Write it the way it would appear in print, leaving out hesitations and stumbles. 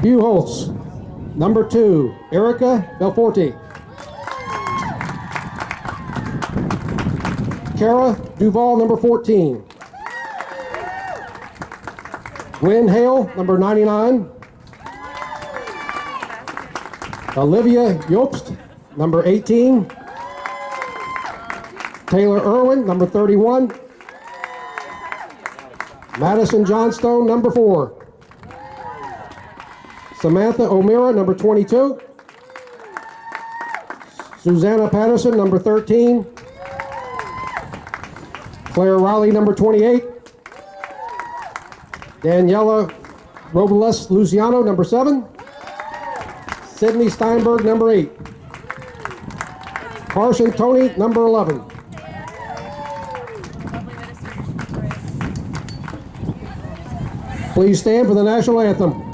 Buholtz, number 2, Erica Belforti. Kara Duval, number 14. Gwen Hale, number 99. Olivia Jobst, number 18. Taylor Irwin, number 31. Madison Johnstone, number 4. Samantha O'Meara, number 22. Susanna Patterson, number 13. Claire Riley, number 28. Daniela Robles Luciano, number 7. Sydney Steinberg, number 8. Carson Tony, number 11. Please stand for the national anthem.